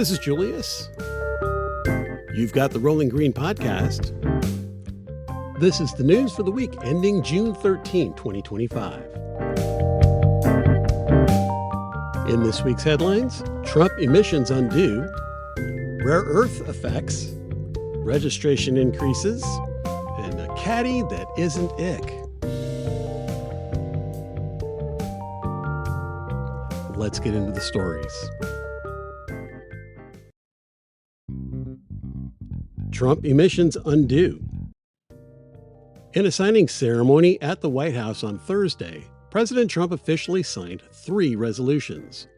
This is Julius. You've got the Rolling Green Podcast. This is the news for the week ending June 13, 2025. In this week's headlines, Trump emissions undo, rare earth effects, registration increases, and a caddy that isn't ick. Let's get into the stories. Trump emissions undo. In a signing ceremony at the White House on Thursday, President Trump officially signed 3 resolutions.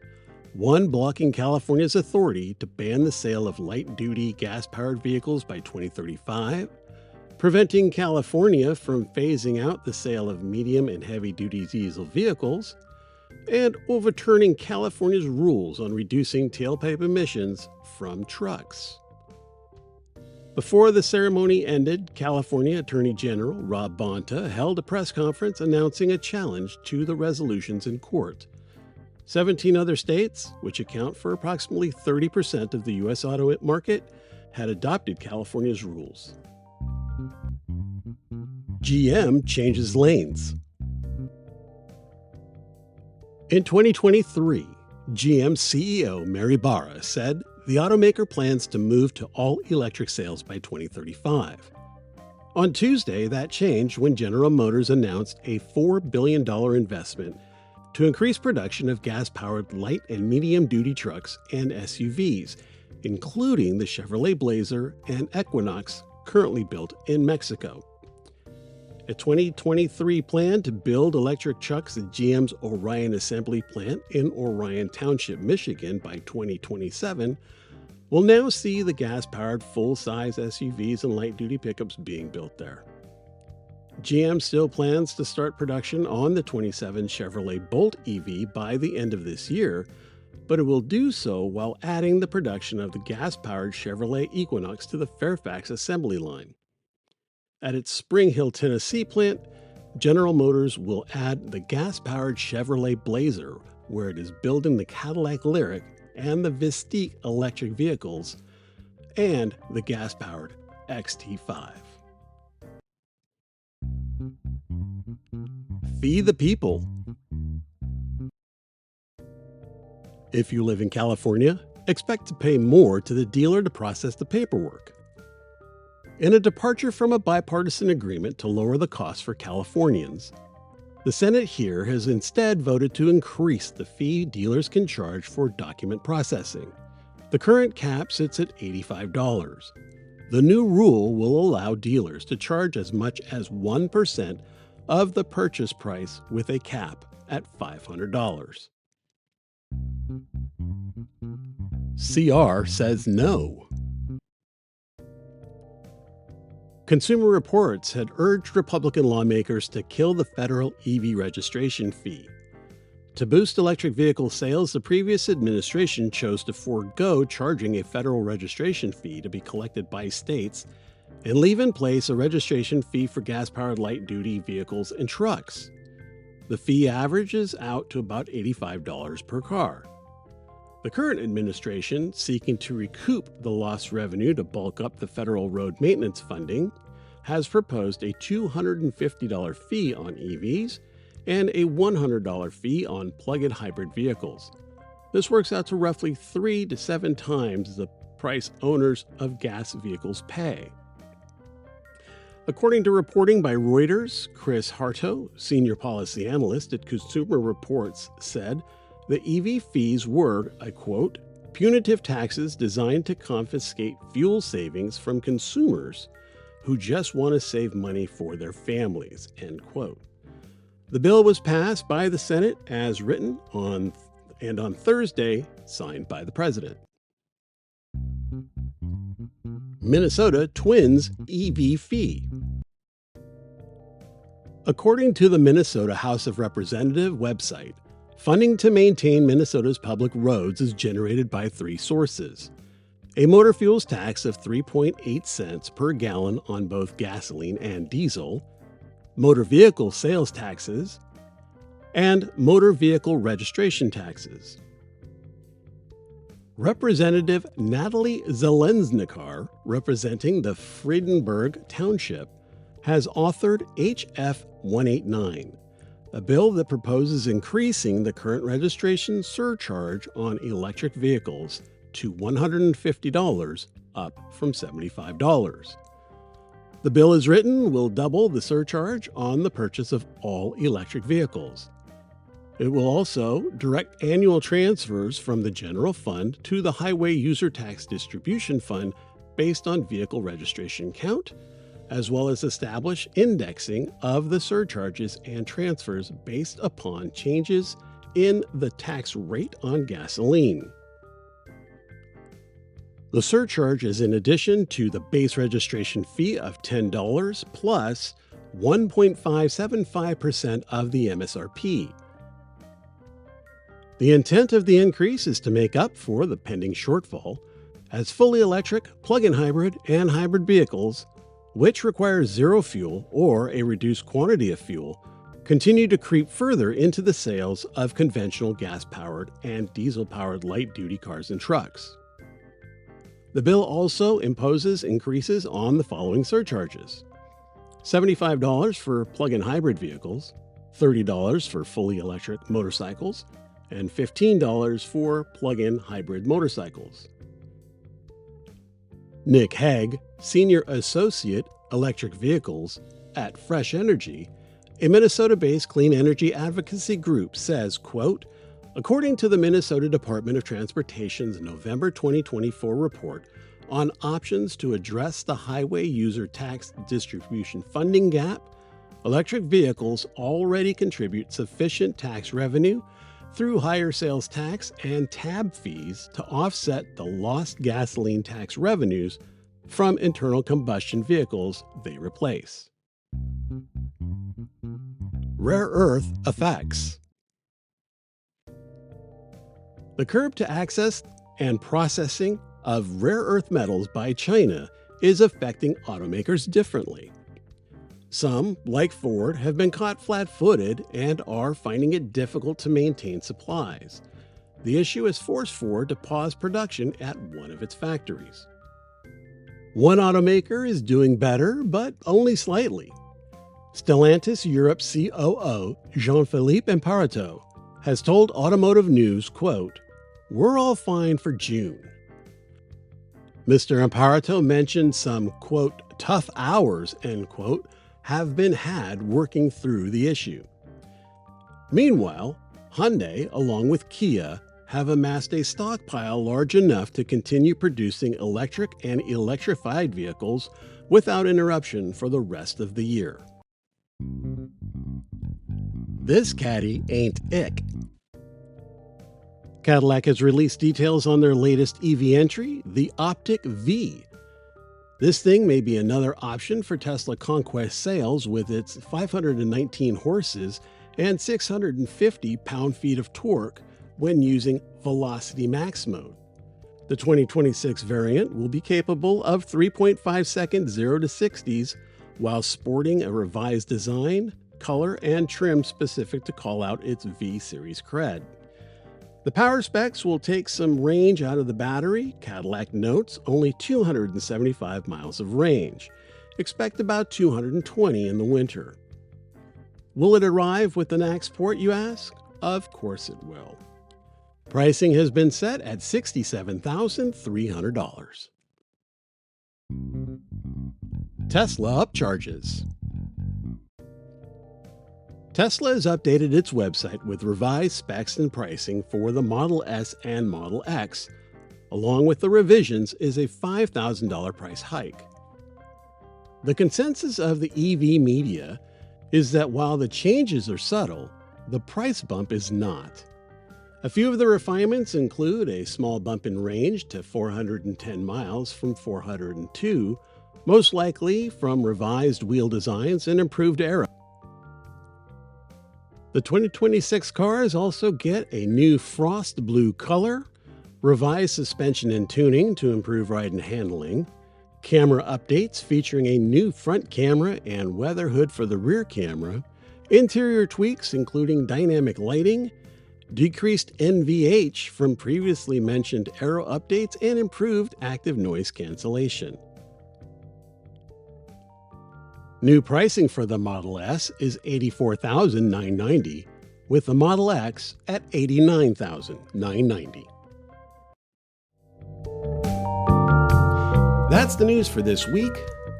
One blocking California's authority to ban the sale of light-duty gas-powered vehicles by 2035, preventing California from phasing out the sale of medium and heavy-duty diesel vehicles, and overturning California's rules on reducing tailpipe emissions from trucks. Before the ceremony ended, California Attorney General Rob Bonta held a press conference announcing a challenge to the resolutions in court. 17 other states, which account for approximately 30% of the U.S. auto market, had adopted California's rules. GM changes lanes. In 2023, GM CEO Mary Barra said the automaker plans to move to all-electric sales by 2035. On Tuesday, that changed when General Motors announced a $4 billion investment to increase production of gas-powered light and medium-duty trucks and SUVs, including the Chevrolet Blazer and Equinox currently built in Mexico. A 2023 plan to build electric trucks at GM's Orion Assembly Plant in Orion Township, Michigan by 2027 will now see the gas-powered full-size SUVs and light-duty pickups being built there. GM still plans to start production on the 27 Chevrolet Bolt EV by the end of this year, but it will do so while adding the production of the gas-powered Chevrolet Equinox to the Fairfax assembly line. At its Spring Hill, Tennessee plant, General Motors will add the gas-powered Chevrolet Blazer, where it is building the Cadillac Lyriq and the Vistique electric vehicles, and the gas-powered XT5. Feed the people. If you live in California, expect to pay more to the dealer to process the paperwork. In a departure from a bipartisan agreement to lower the costs for Californians, the Senate here has instead voted to increase the fee dealers can charge for document processing. The current cap sits at $85. The new rule will allow dealers to charge as much as 1% of the purchase price with a cap at $500. CR says no. Consumer Reports had urged Republican lawmakers to kill the federal EV registration fee. To boost electric vehicle sales, the previous administration chose to forego charging a federal registration fee to be collected by states and leave in place a registration fee for gas-powered light-duty vehicles and trucks. The fee averages out to about $85 per car. The current administration, seeking to recoup the lost revenue to bulk up the federal road maintenance funding, has proposed a $250 fee on EVs and a $100 fee on plug-in hybrid vehicles. This works out to roughly 3 to 7 times the price owners of gas vehicles pay. According to reporting by Reuters, Chris Harto, senior policy analyst at Consumer Reports, said the EV fees were, I quote, punitive taxes designed to confiscate fuel savings from consumers who just want to save money for their families, end quote. The bill was passed by the Senate as written on Thursday, signed by the president. Minnesota twins EV fee. According to the Minnesota House of Representatives website, funding to maintain Minnesota's public roads is generated by 3 sources: a motor fuels tax of 3.8 cents per gallon on both gasoline and diesel, motor vehicle sales taxes, and motor vehicle registration taxes. Representative Natalie Zelensnikar, representing the Friedenberg Township, has authored HF 189, a bill that proposes increasing the current registration surcharge on electric vehicles to $150, up from $75. The bill as written will double the surcharge on the purchase of all electric vehicles. It will also direct annual transfers from the general fund to the Highway User Tax Distribution Fund based on vehicle registration count, as well as establish indexing of the surcharges and transfers based upon changes in the tax rate on gasoline. The surcharge is in addition to the base registration fee of $10 plus 1.575% of the MSRP. The intent of the increase is to make up for the pending shortfall, as fully electric, plug-in hybrid, and hybrid vehicles, which require zero fuel or a reduced quantity of fuel, continue to creep further into the sales of conventional gas-powered and diesel-powered light-duty cars and trucks. The bill also imposes increases on the following surcharges: $75 for plug-in hybrid vehicles, $30 for fully electric motorcycles, and $15 for plug-in hybrid motorcycles. Nick Hague, Senior Associate Electric Vehicles at Fresh Energy, a Minnesota-based clean energy advocacy group, says, quote, according to the Minnesota Department of Transportation's November 2024 report on options to address the highway user tax distribution funding gap, electric vehicles already contribute sufficient tax revenue through higher sales tax and tab fees to offset the lost gasoline tax revenues from internal combustion vehicles they replace. Rare earth effects. The curb to access and processing of rare earth metals by China is affecting automakers differently. Some, like Ford, have been caught flat-footed and are finding it difficult to maintain supplies. The issue has forced Ford to pause production at one of its factories. One automaker is doing better, but only slightly. Stellantis Europe COO Jean-Philippe Imparato has told Automotive News, quote, we're all fine for June. Mr. Imparato mentioned some, quote, tough hours, end quote, have been had working through the issue. Meanwhile, Hyundai, along with Kia, have amassed a stockpile large enough to continue producing electric and electrified vehicles without interruption for the rest of the year. This caddy ain't ick. Cadillac has released details on their latest EV entry, the Optiq V. This thing may be another option for Tesla Conquest sales with its 519 horses and 650 pound-feet of torque when using Velocity Max mode. The 2026 variant will be capable of 3.5-second 0 to 60s while sporting a revised design, color, and trim specific to call out its V-Series cred. The power specs will take some range out of the battery. Cadillac notes only 275 miles of range. Expect about 220 in the winter. Will it arrive with an AX port, you ask? Of course it will. Pricing has been set at $67,300. Tesla upcharges. Tesla has updated its website with revised specs and pricing for the Model S and Model X. Along with the revisions is a $5,000 price hike. The consensus of the EV media is that while the changes are subtle, the price bump is not. A few of the refinements include a small bump in range to 410 miles from 402, most likely from revised wheel designs and improved aero. The 2026 cars also get a new frost blue color, revised suspension and tuning to improve ride and handling, camera updates featuring a new front camera and weather hood for the rear camera, interior tweaks including dynamic lighting, decreased NVH from previously mentioned aero updates, and improved active noise cancellation. New pricing for the Model S is $84,990, with the Model X at $89,990. That's the news for this week.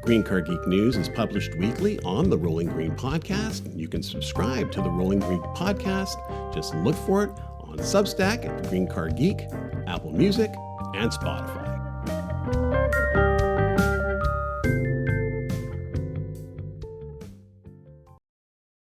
Green Car Geek News is published weekly on the Rolling Green Podcast. You can subscribe to the Rolling Green Podcast. Just look for it on Substack at Green Car Geek, Apple Music, and Spotify.